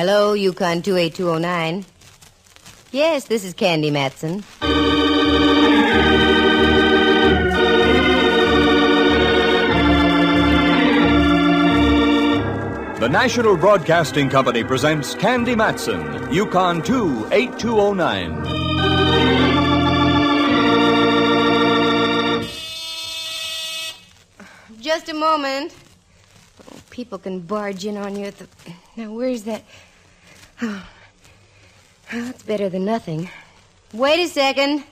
Hello, Yukon 28209. Yes, this is Candy Matson. The National Broadcasting Company presents Candy Matson, Yukon 28209. Just a moment. Oh, people can barge in on you at the... Now, where's that... Oh, that's better than nothing. Wait a second.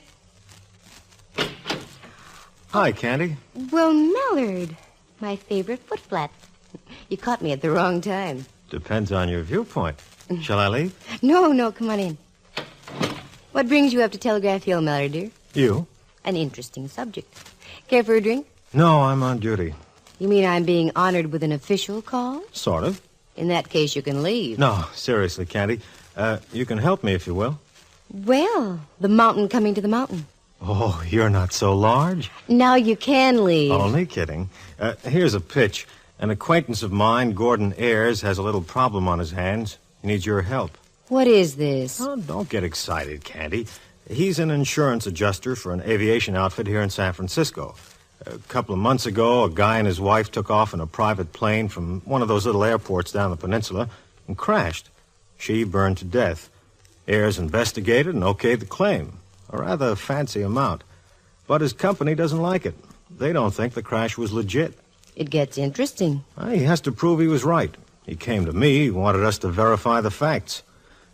Hi, Candy. Well, Mallard, my favorite foot flat. You caught me at the wrong time. Depends on your viewpoint. Shall I leave? No, come on in. What brings you up to Telegraph Hill, Mallard, dear? You? An interesting subject. Care for a drink? No, I'm on duty. You mean I'm being honored with an official call? Sort of. In that case, you can leave. No, seriously, Candy. You can help me if you will. Well, the mountain coming to the mountain. Oh, you're not so large. Now you can leave. Only kidding. Here's a pitch. An acquaintance of mine, Gordon Ayers, has a little problem on his hands. He needs your help. What is this? Oh, don't get excited, Candy. He's an insurance adjuster for an aviation outfit here in San Francisco. A couple of months ago, a guy and his wife took off in a private plane from one of those little airports down the peninsula and crashed. She burned to death. Ayers investigated and okayed the claim, a rather fancy amount. But his company doesn't like it. They don't think the crash was legit. It gets interesting. He has to prove he was right. He came to me. He wanted us to verify the facts.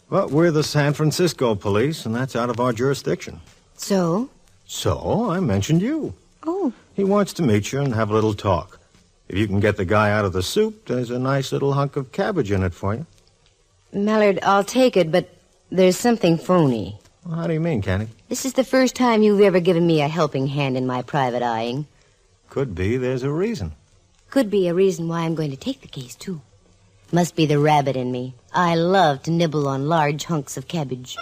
But we're the San Francisco police, and that's out of our jurisdiction. So? So I mentioned you. Oh. He wants to meet you and have a little talk. If you can get the guy out of the soup, there's a nice little hunk of cabbage in it for you. Mallard, I'll take it, but there's something phony. Well, how do you mean, Candy? This is the first time you've ever given me a helping hand in my private eyeing. Could be there's a reason. Could be a reason why I'm going to take the case, too. Must be the rabbit in me. I love to nibble on large hunks of cabbage.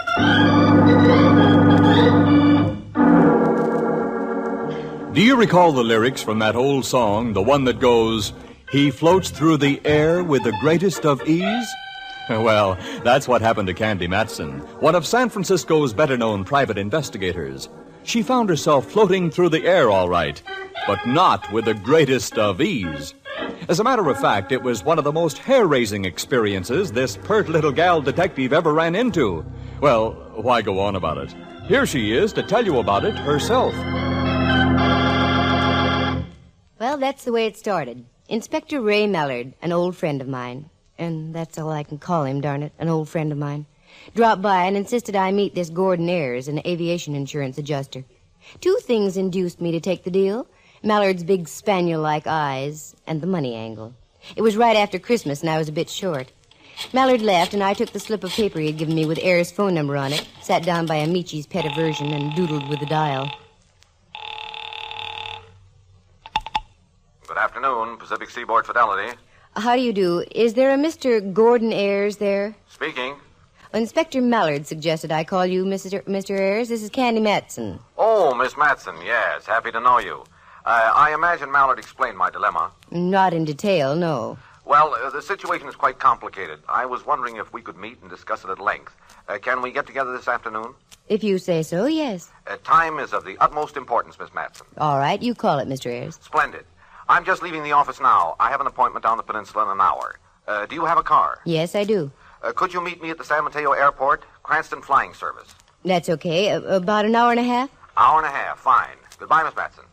Do you recall the lyrics from that old song, the one that goes, "He floats through the air with the greatest of ease"? Well, that's what happened to Candy Matson, one of San Francisco's better-known private investigators. She found herself floating through the air all right, but not with the greatest of ease. As a matter of fact, it was one of the most hair-raising experiences this pert little gal detective ever ran into. Well, why go on about it? Here she is to tell you about it herself. Well, that's the way it started. Inspector Ray Mallard, an old friend of mine, and that's all I can call him, darn it, an old friend of mine, dropped by and insisted I meet this Gordon Ayers, an aviation insurance adjuster. Two things induced me to take the deal: Mallard's big spaniel-like eyes and the money angle. It was right after Christmas, and I was a bit short. Mallard left, and I took the slip of paper he had given me with Ayers' phone number on it, sat down by Amici's pet aversion, and doodled with the dial. Good afternoon, Pacific Seaboard Fidelity. How do you do? Is there a Mr. Gordon Ayers there? Speaking. Inspector Mallard suggested I call you Mr. Ayers. This is Candy Matson. Oh, Miss Matson, yes. Happy to know you. I imagine Mallard explained my dilemma. Not in detail, no. Well, the situation is quite complicated. I was wondering if we could meet and discuss it at length. Can we get together this afternoon? If you say so, yes. Time is of the utmost importance, Miss Matson. All right, you call it, Mr. Ayers. Splendid. I'm just leaving the office now. I have an appointment down the peninsula in an hour. Do you have a car? Yes, I do. Could you meet me at the San Mateo Airport? Cranston Flying Service. That's okay. About an hour and a half? Hour and a half. Fine. Goodbye, Miss Matson.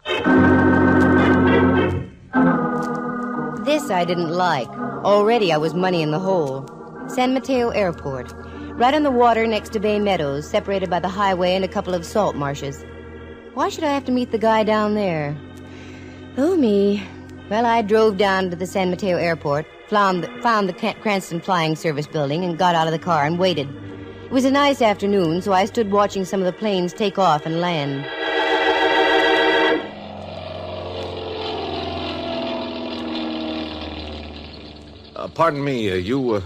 This I didn't like. Already I was money in the hole. San Mateo Airport. Right on the water next to Bay Meadows, separated by the highway and a couple of salt marshes. Why should I have to meet the guy down there? Oh, me. Well, I drove down to the San Mateo Airport, found the Cranston Flying Service building, and got out of the car and waited. It was a nice afternoon, so I stood watching some of the planes take off and land. Pardon me, you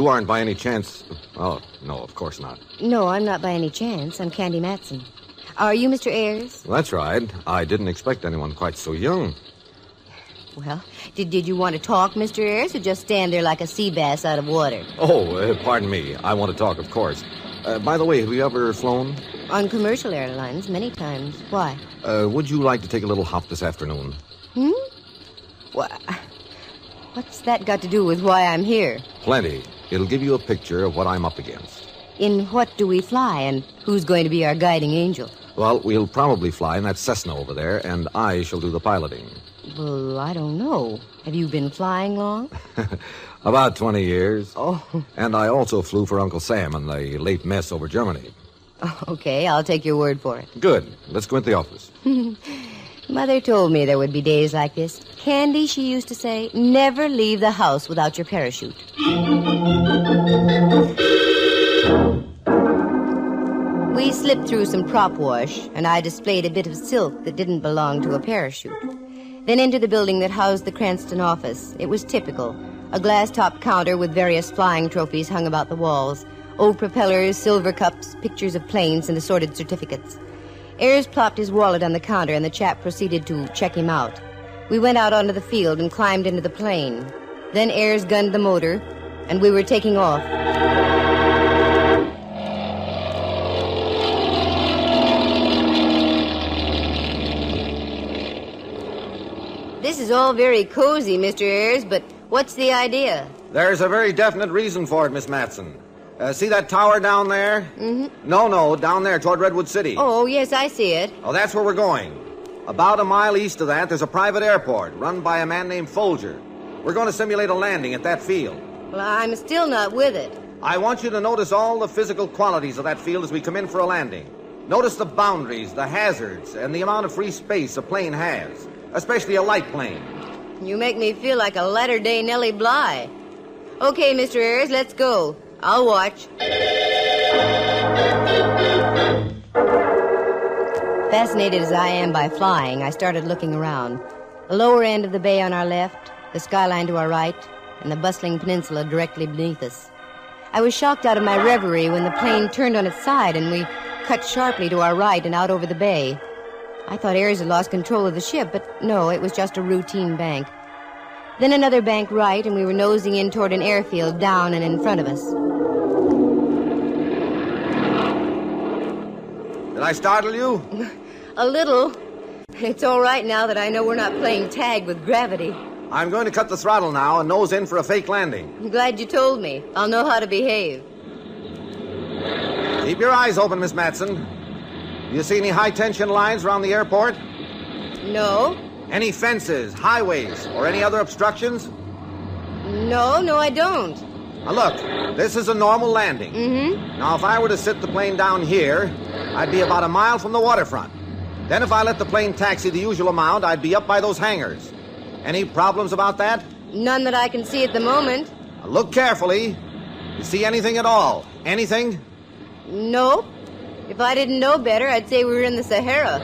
aren't by any chance... Oh, no, of course not. No, I'm not by any chance. I'm Candy Matson. Are you Mr. Ayers? That's right. I didn't expect anyone quite so young. Well, did you want to talk, Mr. Ayers, or just stand there like a sea bass out of water? Oh, pardon me. I want to talk, of course. By the way, have you ever flown? On commercial airlines, many times. Why? Would you like to take a little hop this afternoon? What's that got to do with why I'm here? Plenty. It'll give you a picture of what I'm up against. In what do we fly, and who's going to be our guiding angel? Well, we'll probably fly in that Cessna over there, and I shall do the piloting. Well, I don't know. Have you been flying long? About 20 years. Oh. And I also flew for Uncle Sam in the late mess over Germany. Okay, I'll take your word for it. Good. Let's go into the office. Mother told me there would be days like this. Candy, she used to say, never leave the house without your parachute. We slipped through some prop wash, and I displayed a bit of silk that didn't belong to a parachute. Then into the building that housed the Cranston office. It was typical. A glass-topped counter with various flying trophies hung about the walls. Old propellers, silver cups, pictures of planes, and assorted certificates. Ayers plopped his wallet on the counter, and the chap proceeded to check him out. We went out onto the field and climbed into the plane. Then Ayers gunned the motor, and we were taking off. This is all very cozy, Mr. Ayers, but what's the idea? There's a very definite reason for it, Miss Matson. See that tower down there? Mm-hmm. No, down there toward Redwood City. Oh, yes, I see it. Oh, that's where we're going. About a mile east of that, there's a private airport run by a man named Folger. We're going to simulate a landing at that field. Well, I'm still not with it. I want you to notice all the physical qualities of that field as we come in for a landing. Notice the boundaries, the hazards, and the amount of free space a plane has, especially a light plane. You make me feel like a latter-day Nellie Bly. Okay, Mr. Ayers, let's go. I'll watch. Fascinated as I am by flying, I started looking around. The lower end of the bay on our left, the skyline to our right, and the bustling peninsula directly beneath us. I was shocked out of my reverie when the plane turned on its side and we cut sharply to our right and out over the bay. I thought Ayers had lost control of the ship, but no, it was just a routine bank. Then another bank right, and we were nosing in toward an airfield down and in front of us. Did I startle you? A little. It's all right now that I know we're not playing tag with gravity. I'm going to cut the throttle now and nose in for a fake landing. I'm glad you told me. I'll know how to behave. Keep your eyes open, Miss Matson. You see any high-tension lines around the airport? No. Any fences, highways, or any other obstructions? No, I don't. Now, look, this is a normal landing. Mm-hmm. Now, if I were to sit the plane down here, I'd be about a mile from the waterfront. Then if I let the plane taxi the usual amount, I'd be up by those hangars. Any problems about that? None that I can see at the moment. Now, look carefully. You see anything at all? Anything? Nope. If I didn't know better, I'd say we were in the Sahara.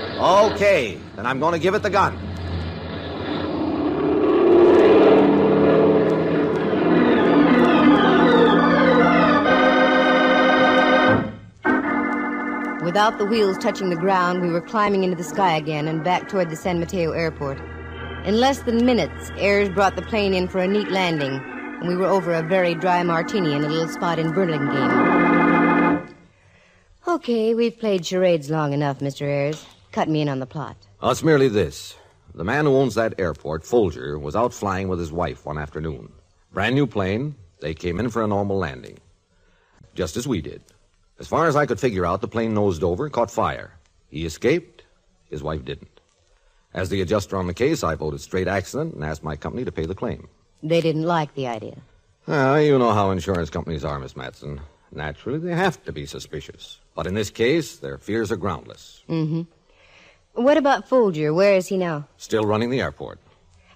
Okay, then I'm going to give it the gun. Without the wheels touching the ground, we were climbing into the sky again and back toward the San Mateo airport. In less than minutes, Ayers brought the plane in for a neat landing, and we were over a very dry martini in a little spot in Burlingame. Okay, we've played charades long enough, Mr. Ayers. Cut me in on the plot. It's merely this. The man who owns that airport, Folger, was out flying with his wife one afternoon. Brand new plane. They came in for a normal landing. Just as we did. As far as I could figure out, the plane nosed over and caught fire. He escaped. His wife didn't. As the adjuster on the case, I voted straight accident and asked my company to pay the claim. They didn't like the idea. You know how insurance companies are, Miss Matson. Naturally, they have to be suspicious. But in this case, their fears are groundless. Mm-hmm. What about Folger? Where is he now? Still running the airport.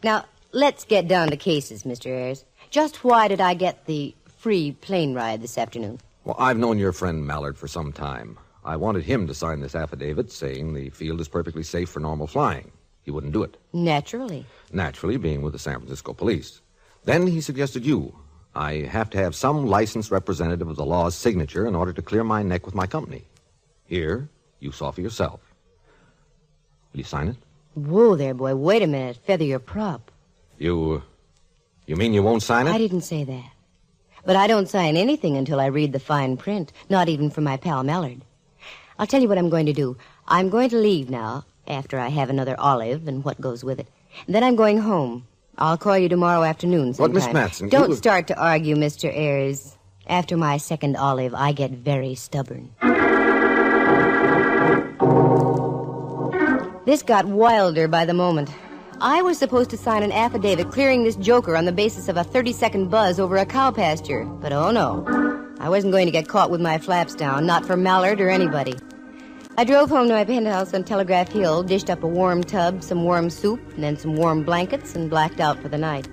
Now, let's get down to cases, Mr. Ayers. Just why did I get the free plane ride this afternoon? Well, I've known your friend Mallard for some time. I wanted him to sign this affidavit saying the field is perfectly safe for normal flying. He wouldn't do it. Naturally. Naturally, being with the San Francisco police. Then he suggested you. I have to have some licensed representative of the law's signature in order to clear my neck with my company. Here, you saw for yourself. Will you sign it? Whoa there, boy. Wait a minute. Feather your prop. You mean you won't sign it? I didn't say that. But I don't sign anything until I read the fine print, not even from my pal Mallard. I'll tell you what I'm going to do. I'm going to leave now, after I have another olive and what goes with it. And then I'm going home. I'll call you tomorrow afternoon sometime. What, Miss Matson? Don't start to argue, Mr. Ayres. After my second olive, I get very stubborn. This got wilder by the moment. I was supposed to sign an affidavit clearing this joker on the basis of a 30-second buzz over a cow pasture. But oh no, I wasn't going to get caught with my flaps down, not for Mallard or anybody. I drove home to my penthouse on Telegraph Hill, dished up a warm tub, some warm soup, and then some warm blankets, and blacked out for the night.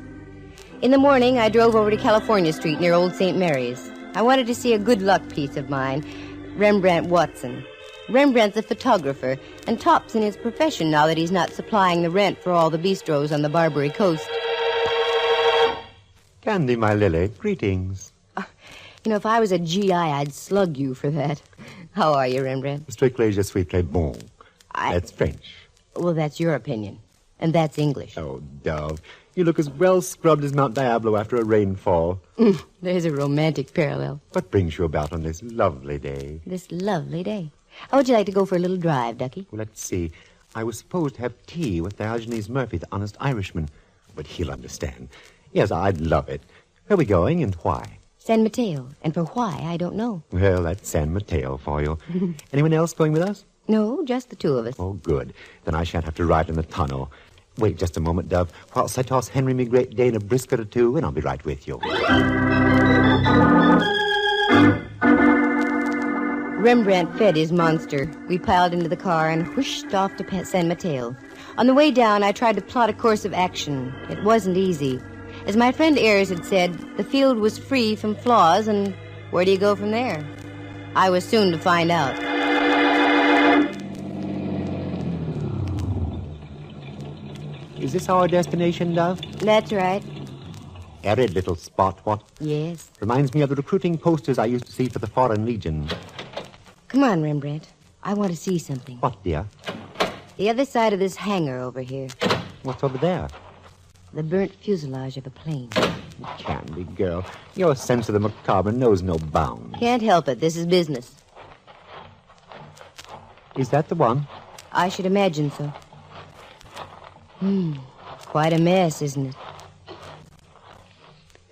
In the morning, I drove over to California Street near Old St. Mary's. I wanted to see a good luck piece of mine, Rembrandt Watson. Rembrandt's a photographer and tops in his profession now that he's not supplying the rent for all the bistros on the Barbary Coast. Candy, my lily, greetings. If I was a GI, I'd slug you for that. How are you, Rembrandt? Strictly je suis très bon. That's French. Well, that's your opinion. And that's English. Oh, Dove, you look as well scrubbed as Mount Diablo after a rainfall. There's a romantic parallel. What brings you about on this lovely day? This lovely day. How would you like to go for a little drive, Ducky? Well, let's see. I was supposed to have tea with Diogenes Murphy, the honest Irishman. But he'll understand. Yes, I'd love it. Where are we going and why? San Mateo. And for why, I don't know. Well, that's San Mateo for you. Anyone else going with us? No, just the two of us. Oh, good. Then I shan't have to ride in the tunnel. Wait just a moment, Dove, whilst I toss Henry me Great Dane a brisket or two, and I'll be right with you. Rembrandt fed his monster. We piled into the car and whooshed off to San Mateo. On the way down, I tried to plot a course of action. It wasn't easy. As my friend Ayres had said, the field was free from flaws, and where do you go from there? I was soon to find out. Is this our destination, Dove? That's right. Arid little spot, what? Yes. Reminds me of the recruiting posters I used to see for the Foreign Legion. Come on, Rembrandt. I want to see something. What, dear? The other side of this hangar over here. What's over there? The burnt fuselage of a plane. Candy girl, your sense of the macabre knows no bounds. Can't help it. This is business. Is that the one? I should imagine so. Quite a mess, isn't it?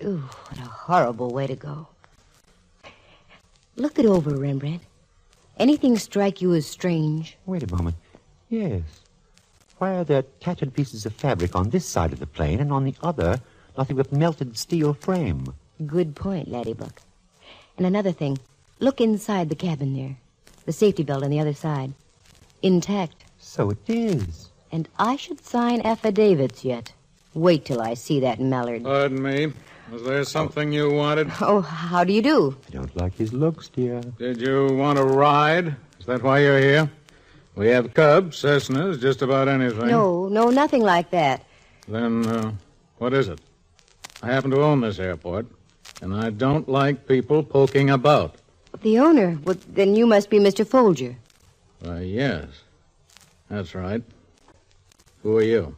Ooh, what a horrible way to go. Look it over, Rembrandt. Anything strike you as strange? Wait a moment. Yes. Why are there tattered pieces of fabric on this side of the plane, and on the other, nothing but melted steel frame? Good point, Laddiebuck. And another thing. Look inside the cabin there. The safety belt on the other side. Intact. So it is. And I should sign affidavits yet. Wait till I see that Mallard. Pardon me. Was there something you wanted? Oh, how do you do? I don't like his looks, dear. Did you want a ride? Is that why you're here? We have Cubs, Cessnas, just about anything. No, nothing like that. Then, what is it? I happen to own this airport, and I don't like people poking about. The owner? Well, then you must be Mr. Folger. Why, yes. That's right. Who are you?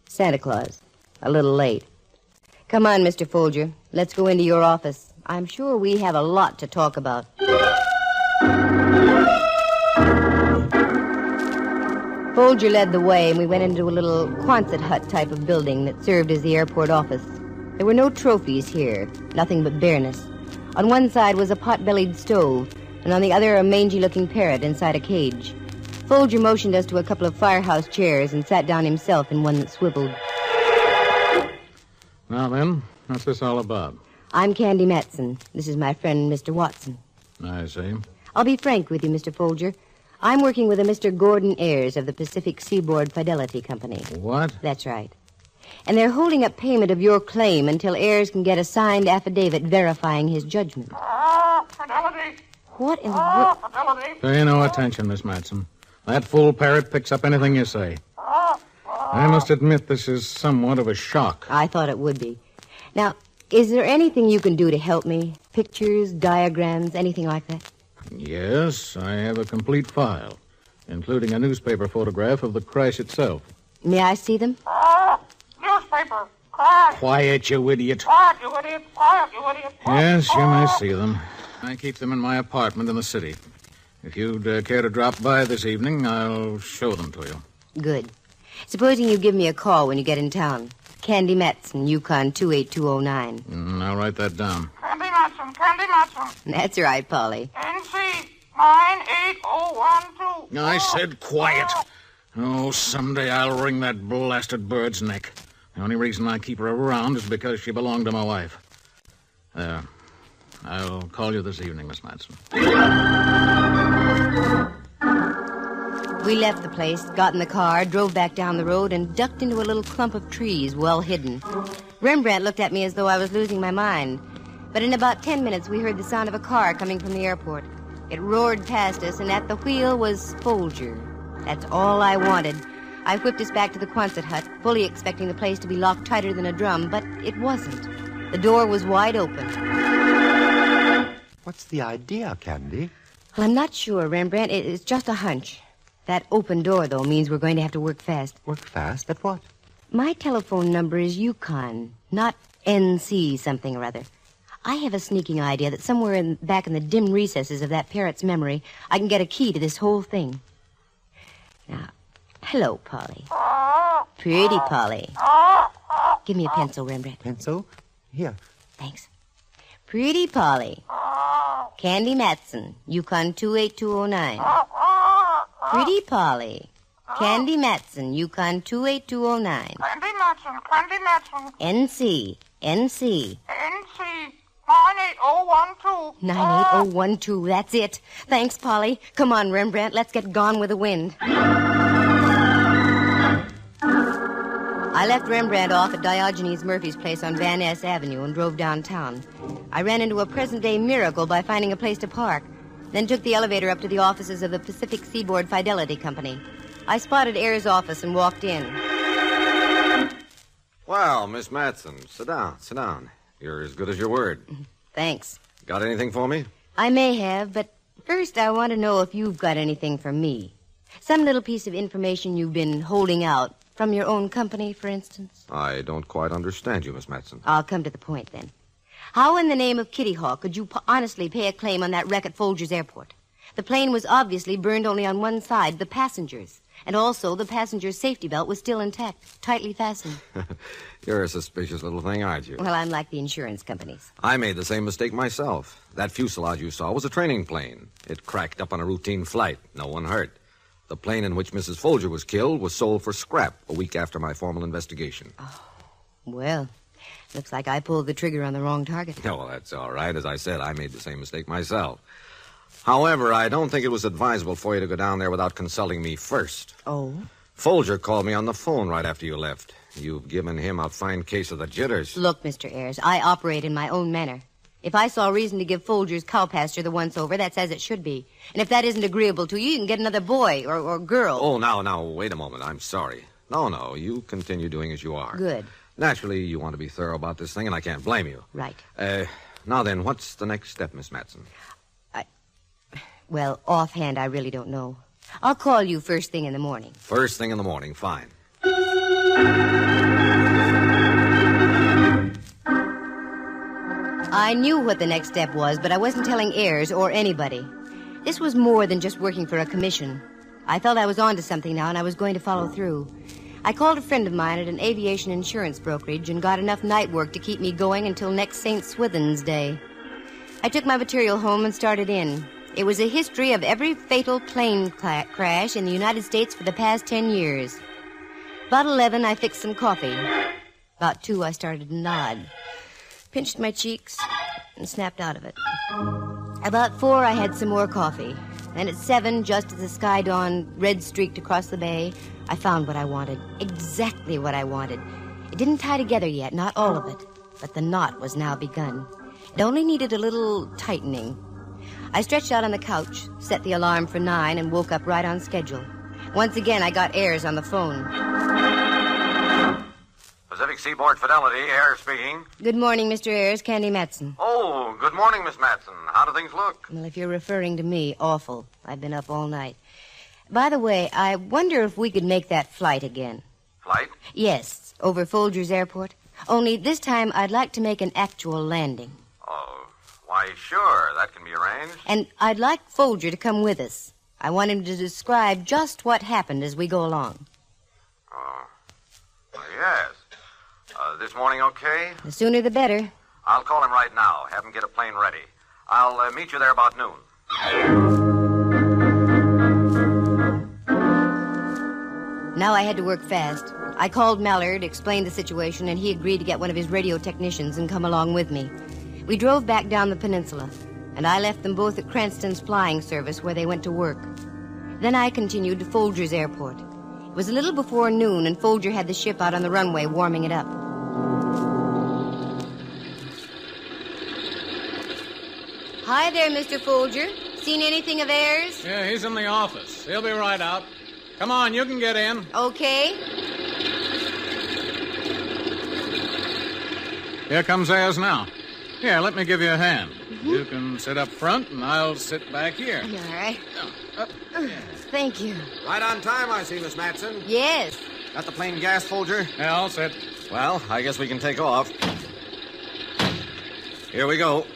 Santa Claus. A little late. Come on, Mr. Folger. Let's go into your office. I'm sure we have a lot to talk about. Folger led the way, and we went into a little Quonset hut type of building that served as the airport office. There were no trophies here, nothing but bareness. On one side was a pot-bellied stove, and on the other a mangy-looking parrot inside a cage. Folger motioned us to a couple of firehouse chairs and sat down himself in one that swiveled. Now then, what's this all about? I'm Candy Matson. This is my friend, Mr. Watson. I see. I'll be frank with you, Mr. Folger. I'm working with a Mr. Gordon Ayres of the Pacific Seaboard Fidelity Company. What? That's right. And they're holding up payment of your claim until Ayres can get a signed affidavit verifying his judgment. Fidelity! What in the world? Fidelity! Pay no attention, Miss Matson. That fool parrot picks up anything you say. I must admit this is somewhat of a shock. I thought it would be. Now, is there anything you can do to help me? Pictures, diagrams, anything like that? Yes, I have a complete file, including a newspaper photograph of the crash itself. May I see them? Newspaper. Quiet, you idiot. Quiet, you idiot. Quiet, you idiot. Yes, you may see them. I keep them in my apartment in the city. If you'd care to drop by this evening, I'll show them to you. Good. Supposing you give me a call when you get in town. Candy Matson, Yukon 28209. I'll write that down. Candy Matson, Candy Matson. That's right, Polly. NC 98012. I said quiet. Oh, someday I'll wring that blasted bird's neck. The only reason I keep her around is because she belonged to my wife. There. I'll call you this evening, Miss Matson. We left the place, got in the car, drove back down the road, and ducked into a little clump of trees well hidden. Rembrandt looked at me as though I was losing my mind. But in about 10 minutes, we heard the sound of a car coming from the airport. It roared past us, and at the wheel was Folger. That's all I wanted. I whipped us back to the Quonset hut, fully expecting the place to be locked tighter than a drum, but it wasn't. The door was wide open. What's the idea, Candy? Well, I'm not sure, Rembrandt. It's just a hunch. That open door, though, means we're going to have to work fast. Work fast? At what? My telephone number is Yukon, not NC something or other. I have a sneaking idea that somewhere back in the dim recesses of that parrot's memory, I can get a key to this whole thing. Now, hello, Polly. Pretty Polly. Give me a pencil, Rembrandt. Pencil? Here. Thanks. Pretty Polly. Candy Matson, Yukon 28209. Pretty Polly. Candy Matson, Yukon 28209. Candy Matson, Candy Matson. NC. NC 98012. 98012, that's it. Thanks, Polly. Come on, Rembrandt, let's get gone with the wind. I left Rembrandt off at Diogenes Murphy's place on Van Ness Avenue and drove downtown. I ran into a present-day miracle by finding a place to park, then took the elevator up to the offices of the Pacific Seaboard Fidelity Company. I spotted Ayers' office and walked in. Well, Miss Matson, sit down. You're as good as your word. Thanks. Got anything for me? I may have, but first I want to know if you've got anything for me. Some little piece of information you've been holding out. From your own company, for instance? I don't quite understand you, Miss Matson. I'll come to the point, then. How in the name of Kitty Hawk could you honestly pay a claim on that wreck at Folger's Airport? The plane was obviously burned only on one side, the passengers. And also, the passenger's safety belt was still intact, tightly fastened. You're a suspicious little thing, aren't you? Well, I'm like the insurance companies. I made the same mistake myself. That fuselage you saw was a training plane. It cracked up on a routine flight. No one hurt. The plane in which Mrs. Folger was killed was sold for scrap a week after my formal investigation. Oh, well, looks like I pulled the trigger on the wrong target. Oh, well, that's all right. As I said, I made the same mistake myself. However, I don't think it was advisable for you to go down there without consulting me first. Oh? Folger called me on the phone right after you left. You've given him a fine case of the jitters. Look, Mr. Ayers, I operate in my own manner. If I saw reason to give Folger's cow pasture the once-over, that's as it should be. And if that isn't agreeable to you, you can get another boy or girl. Oh, now, wait a moment. I'm sorry. No, you continue doing as you are. Good. Naturally, you want to be thorough about this thing, and I can't blame you. Right. Now then, what's the next step, Miss Matson? Well, offhand, I really don't know. I'll call you first thing in the morning. First thing in the morning, fine. I knew what the next step was, but I wasn't telling Ayers or anybody. This was more than just working for a commission. I felt I was on to something now, and I was going to follow through. I called a friend of mine at an aviation insurance brokerage and got enough night work to keep me going until next St. Swithin's Day. I took my material home and started in. It was a history of every fatal plane crash in the United States for the past 10 years. About 11, I fixed some coffee. About 2, I started to nod. Pinched my cheeks and snapped out of it. About 4, I had some more coffee. And at 7, just as the sky dawn red-streaked across the bay, I found what I wanted. Exactly what I wanted. It didn't tie together yet, not all of it. But the knot was now begun. It only needed a little tightening. I stretched out on the couch, set the alarm for 9, and woke up right on schedule. Once again, I got Ayers on the phone. Pacific Seaboard Fidelity, Ayers speaking. Good morning, Mr. Ayers, Candy Matson. Oh, good morning, Miss Matson. How do things look? Well, if you're referring to me, awful. I've been up all night. By the way, I wonder if we could make that flight again. Flight? Yes, over Folger's Airport. Only this time I'd like to make an actual landing. Oh, why, sure. That can be arranged. And I'd like Folger to come with us. I want him to describe just what happened as we go along. Oh, yes. This morning okay? The sooner the better. I'll call him right now. Have him get a plane ready. I'll meet you there about noon. Now I had to work fast. I called Mallard, explained the situation, and he agreed to get one of his radio technicians and come along with me. We drove back down the peninsula, and I left them both at Cranston's flying service where they went to work. Then I continued to Folger's airport. It was a little before noon, and Folger had the ship out on the runway warming it up. Hi there, Mr. Folger. Seen anything of Ayers? Yeah, he's in the office. He'll be right out. Come on, you can get in. Okay. Here comes Ayers now. Here, let me give you a hand. You can sit up front, and I'll sit back here. All right. Thank you. Right on time, I see, Miss Matson. Yes. Got the plane gas, Folger? Yeah, I'll sit. Well, I guess we can take off. Here we go.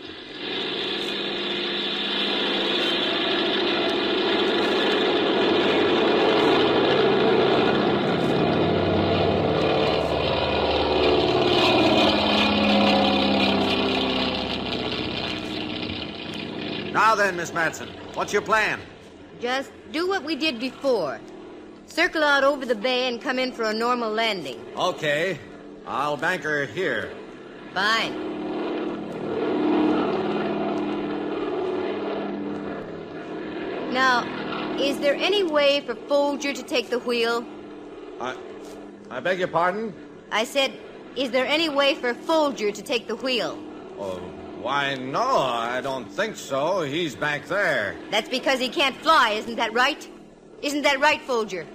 Now then, Miss Matson, what's your plan? Just do what we did before. Circle out over the bay and come in for a normal landing. Okay. I'll bank her here. Fine. Now, is there any way for Folger to take the wheel? I beg your pardon? I said, is there any way for Folger to take the wheel? Oh, why, no, I don't think so. He's back there. That's because he can't fly, isn't that right? Isn't that right, Folger?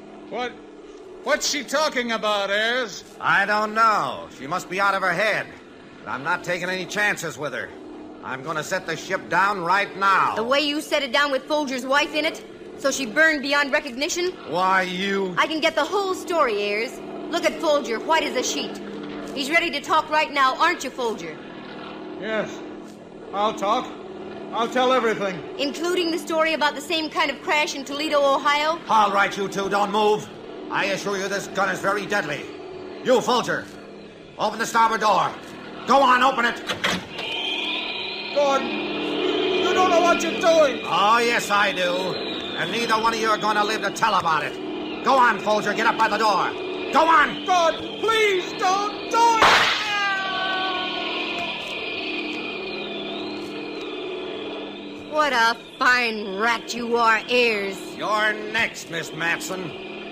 What's she talking about, Ayers? I don't know. She must be out of her head. But I'm not taking any chances with her. I'm going to set the ship down right now. The way you set it down with Folger's wife in it? So she burned beyond recognition? Why, you... I can get the whole story, Ayers. Look at Folger, white as a sheet. He's ready to talk right now, aren't you, Folger? Yes. I'll talk. I'll tell everything. Including the story about the same kind of crash in Toledo, Ohio? All right, you two, don't move. I assure you this gun is very deadly. You, Folger, open the starboard door. Go on, open it. Gordon, you don't know what you're doing. Oh, yes, I do. And neither one of you are going to live to tell about it. Go on, Folger, get up by the door. Go on! Gordon, please don't do it! What a fine rat you are, Ayers. You're next, Miss Matson.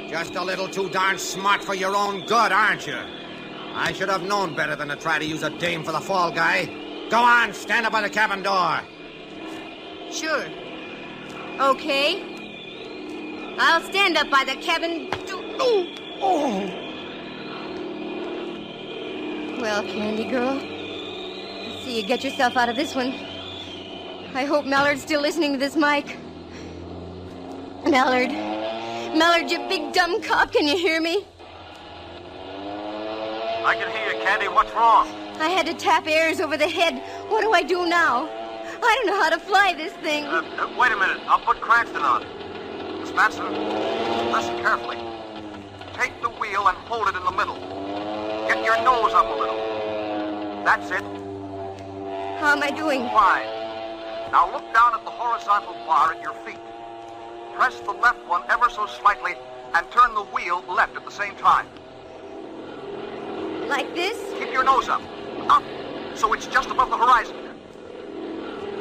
Just a little too darn smart for your own good, aren't you? I should have known better than to try to use a dame for the fall guy. Go on, stand up by the cabin door. Sure. Okay. I'll stand up by the cabin. Well, Candy girl, let's see you get yourself out of this one. I hope Mallard's still listening to this mic. Mallard, you big dumb cop, can you hear me? I can hear you, Candy. What's wrong? I had to tap Ayers over the head. What do I do now? I don't know how to fly this thing. Wait a minute. I'll put Cranston on. Miss Matson, listen carefully. Take the wheel and hold it in the middle. Get your nose up a little. That's it. How am I doing? Fine. Now look down at the horizontal bar at your feet. Press the left one ever so slightly and turn the wheel left at the same time. Like this? Keep your nose up. Up, so it's just above the horizon.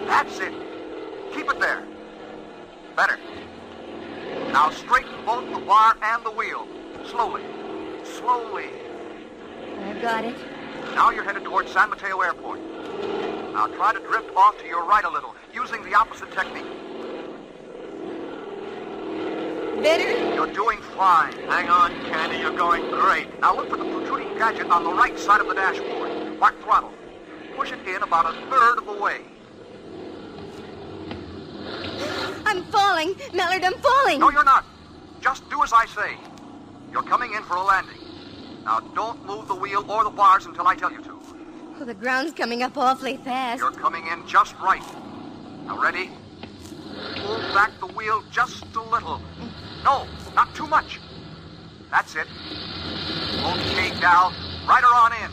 That's it. Keep it there. Better. Now straighten both the bar and the wheel. Slowly. Slowly. I've got it. Now you're headed towards San Mateo Airport. Now try to drift off to your right a little, using the opposite technique. Better? You're doing fine. Hang on, Candy. You're going great. Now look for the protruding gadget on the right side of the dashboard. Mark throttle. Push it in about a third of the way. I'm falling. Mallard, I'm falling. No, you're not. Just do as I say. You're coming in for a landing. Now, don't move the wheel or the bars until I tell you to. Oh, the ground's coming up awfully fast. You're coming in just right. Now, ready? Pull back the wheel just a little. No, not too much. That's it. Okay, gal. Ride her on in.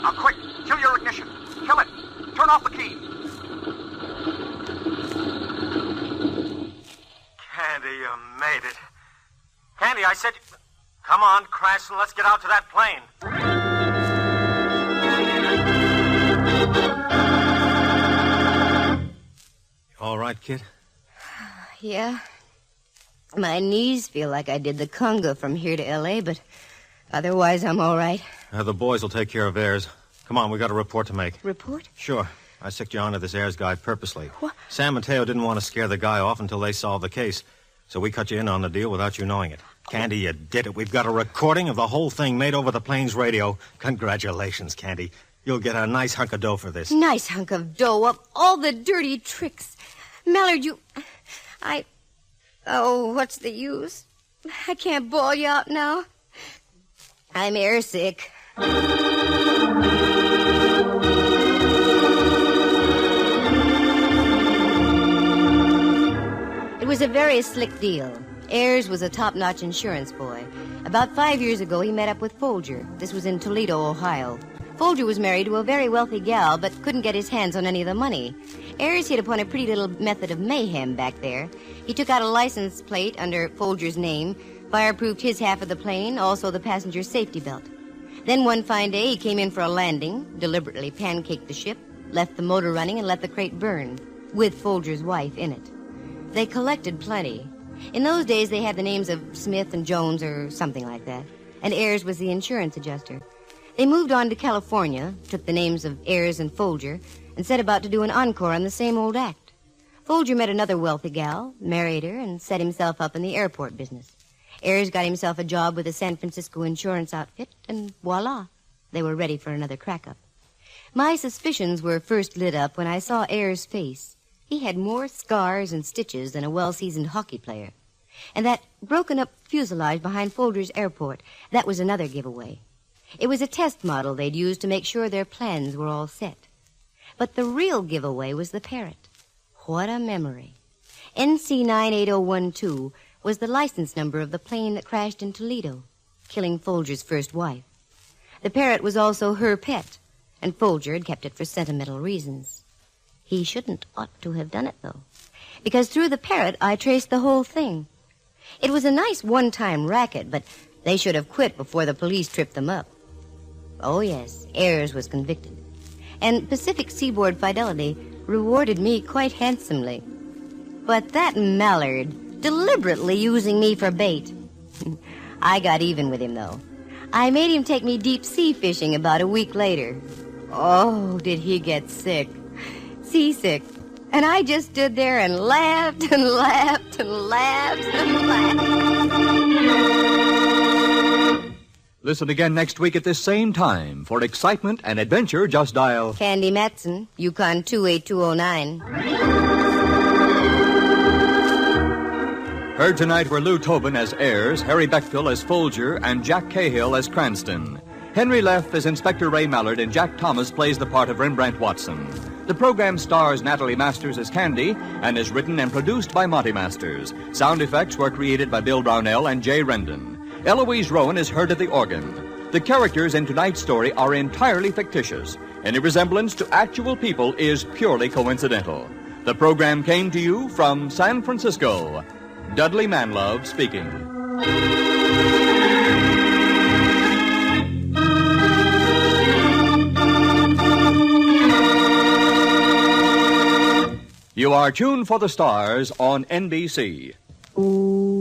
Now, quick. Kill your ignition. Kill it. Turn off the key. Candy, you made it. Candy, I said... Come on, Cranston, let's get out to that plane. All right, kid? Yeah. My knees feel like I did the conga from here to L.A., but otherwise I'm all right. The boys will take care of Ayers. Come on, we got a report to make. Report? Sure. I sicked you onto this Ayers guy purposely. What? Sam and Teo didn't want to scare the guy off until they solved the case. So we cut you in on the deal without you knowing it. Candy, you did it. We've got a recording of the whole thing made over the plane's radio. Congratulations, Candy. You'll get a nice hunk of dough for this. Nice hunk of dough of all the dirty tricks. Mallard, Oh, what's the use? I can't bawl you out now. I'm airsick. It was a very slick deal. Ayers was a top-notch insurance boy. About 5 years ago, he met up with Folger. This was in Toledo, Ohio. Folger was married to a very wealthy gal, but couldn't get his hands on any of the money. Ayers hit upon a pretty little method of mayhem back there. He took out a license plate under Folger's name, fireproofed his half of the plane, also the passenger's safety belt. Then one fine day, he came in for a landing, deliberately pancaked the ship, left the motor running, and let the crate burn, with Folger's wife in it. They collected plenty. In those days, they had the names of Smith and Jones or something like that, and Ayers was the insurance adjuster. They moved on to California, took the names of Ayers and Folger, and set about to do an encore on the same old act. Folger met another wealthy gal, married her, and set himself up in the airport business. Ayers got himself a job with a San Francisco insurance outfit, and voila, they were ready for another crack-up. My suspicions were first lit up when I saw Ayers' face. He had more scars and stitches than a well-seasoned hockey player. And that broken-up fuselage behind Folger's airport, that was another giveaway. It was a test model they'd used to make sure their plans were all set. But the real giveaway was the parrot. What a memory. NC 98012 was the license number of the plane that crashed in Toledo, killing Folger's first wife. The parrot was also her pet, and Folger had kept it for sentimental reasons. He shouldn't ought to have done it, though, because through the parrot I traced the whole thing. It was a nice one-time racket, but they should have quit before the police tripped them up. Oh, yes, Ayers was convicted. And Pacific Seaboard Fidelity rewarded me quite handsomely. But that Mallard, deliberately using me for bait. I got even with him, though. I made him take me deep-sea fishing about a week later. Oh, did he get sick. Seasick. And I just stood there and laughed and laughed and laughed and laughed. Listen again next week at this same time. For excitement and adventure, just dial... Candy Matson, Yukon 28209. Heard tonight were Lou Tobin as Ayers, Harry Beckville as Folger, and Jack Cahill as Cranston. Henry Leff as Inspector Ray Mallard, and Jack Thomas plays the part of Rembrandt Watson. The program stars Natalie Masters as Candy and is written and produced by Monty Masters. Sound effects were created by Bill Brownell and Jay Rendon. Eloise Rowan is heard at the organ. The characters in tonight's story are entirely fictitious. Any resemblance to actual people is purely coincidental. The program came to you from San Francisco. Dudley Manlove speaking. You are tuned for the stars on NBC. Ooh.